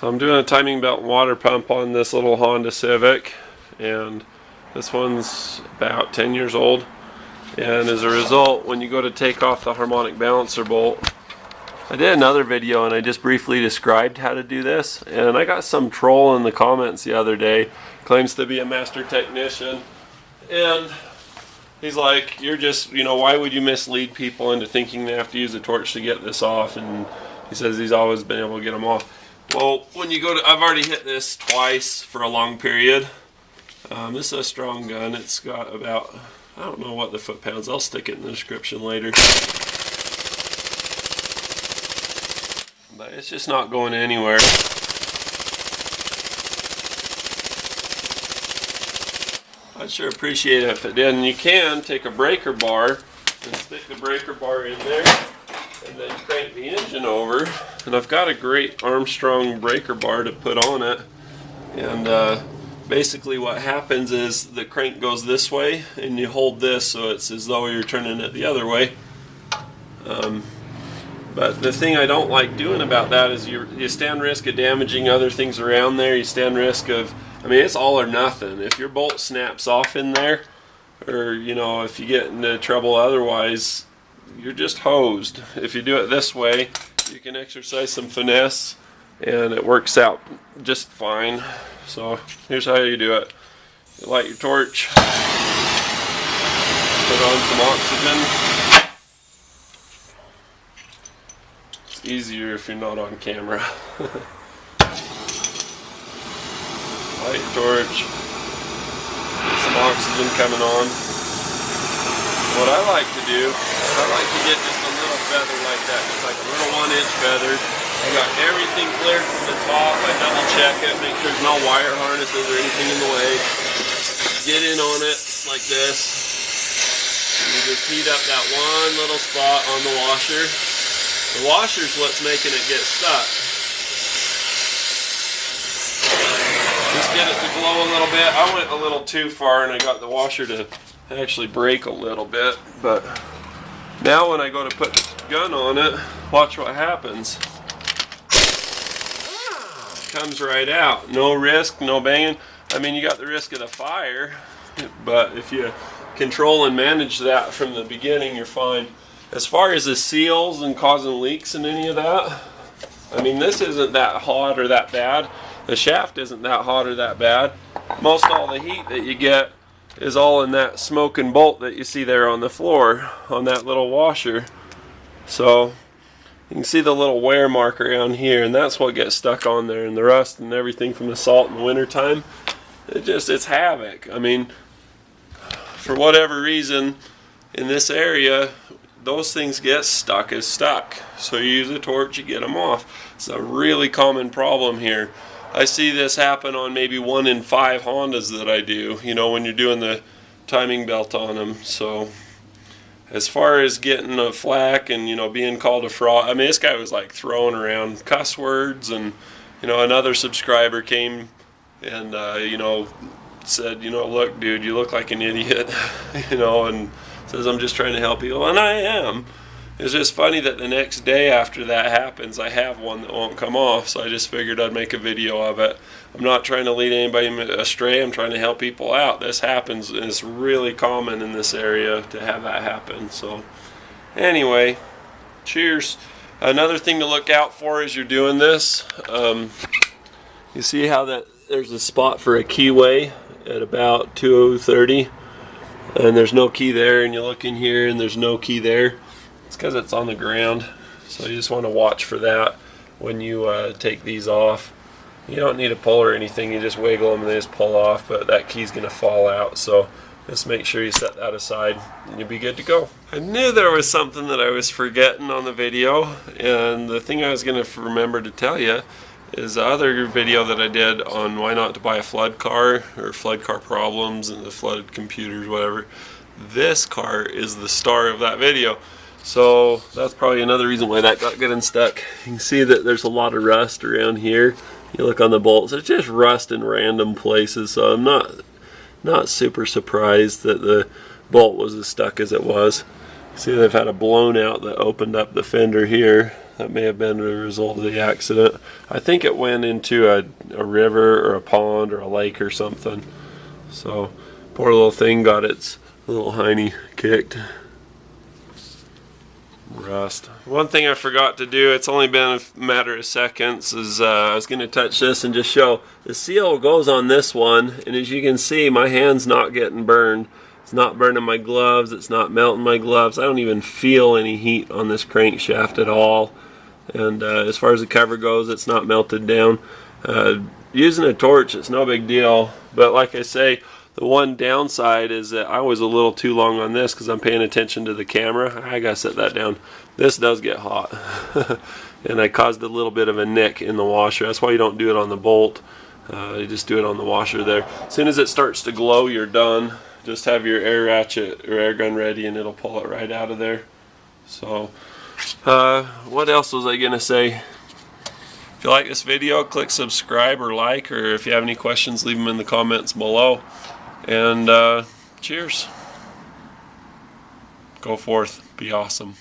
So I'm doing a timing belt and water pump on this little Honda Civic, and this one's about 10 years old. And as a result, when you go to take off the harmonic balancer bolt, I did another video and I just briefly described how to do this, and I got some troll in the comments the other day, claims to be a master technician, and he's like, you're just, why would you mislead people into thinking they have to use a torch to get this off? And he says he's always been able to get them off. Well, when you go to, I've already hit this twice for a long period. This is a strong gun. It's got about, I don't know what the foot-pounds, I'll stick it in the description later. But it's just not going anywhere. I'd sure appreciate it if it did. And you can take a breaker bar and stick the breaker bar in there and then crank the engine over. And I've got a great Armstrong breaker bar to put on it. And basically what happens is the crank goes this way and you hold this so it's as though you're turning it the other way. But the thing I don't like doing about that is you stand risk of damaging other things around there. You stand risk of, it's all or nothing. If your bolt snaps off in there, or if you get into trouble otherwise, you're just hosed. If you do it this way, you can exercise some finesse and it works out just fine. So here's how you do it. You light your torch, put on some oxygen. It's easier if you're not on camera. Light your torch, get some oxygen coming on. What I like to do, I like to get just a little feather like that, just like a little 1-inch feather. I got everything cleared from the top. I double check it, make sure there's no wire harnesses or anything in the way. Get in on it like this. And you just heat up that one little spot on the washer. The washer's what's making it get stuck. Just get it to glow a little bit. I went a little too far and I got the washer to actually break a little bit. But now when I go to put the gun on it, watch what happens. It comes right out. No risk, no banging. You got the risk of the fire, but if you control and manage that from the beginning, you're fine. As far as the seals and causing leaks and any of that, this isn't that hot or that bad. The shaft isn't that hot or that bad. Most all the heat that you get is all in that smoking bolt that you see there on the floor, on that little washer. So you can see the little wear mark around here, and that's what gets stuck on there, and the rust and everything from the salt in the wintertime. It's havoc. For whatever reason, in this area, those things get stuck as stuck. So you use a torch, you get them off. It's a really common problem here. I see this happen on maybe 1 in 5 Hondas that I do, when you're doing the timing belt on them. So as far as getting a flack and, being called a fraud, this guy was like throwing around cuss words, and, another subscriber came and, said, look, dude, you look like an idiot, and says, I'm just trying to help you. And I am. It's just funny that the next day after that happens, I have one that won't come off, so I just figured I'd make a video of it. I'm not trying to lead anybody astray. I'm trying to help people out. This happens, and it's really common in this area to have that happen. So anyway, cheers. Another thing to look out for as you're doing this, you see how that there's a spot for a keyway at about 2030, and there's no key there, and you look in here and there's no key there. It's because it's on the ground, so you just want to watch for that when you take these off. You don't need a pull or anything, you just wiggle them and they just pull off, but that key's going to fall out, so just make sure you set that aside and you'll be good to go. I knew there was something that I was forgetting on the video, and the thing I was going to remember to tell you is the other video that I did on why not to buy a flood car, or flood car problems and the flooded computers, whatever. This car is the star of that video. So that's probably another reason why that got getting stuck. You can see that there's a lot of rust around here. You look on the bolts, it's just rust in random places, so I'm not super surprised that the bolt was as stuck as it was. See, they've had a blown out that opened up the fender here. That may have been a result of the accident. I think it went into a river or a pond or a lake or something. So poor little thing got its little hiney kicked. Rust. One thing I forgot to do, it's only been a matter of seconds, is I was going to touch this and just show the seal goes on this one, and as you can see my hand's not getting burned. It's not burning my gloves, it's not melting my gloves. I don't even feel any heat on this crankshaft at all, and as far as the cover goes, it's not melted down. Using a torch, it's no big deal, but like I say, the one downside is that I was a little too long on this because I'm paying attention to the camera. I gotta set that down. This does get hot. And I caused a little bit of a nick in the washer. That's why you don't do it on the bolt. You just do it on the washer there. As soon as it starts to glow, you're done. Just have your air ratchet or air gun ready and it'll pull it right out of there. So, what else was I gonna say? If you like this video, click subscribe or like, or if you have any questions, leave them in the comments below. And cheers. Go forth. Be awesome.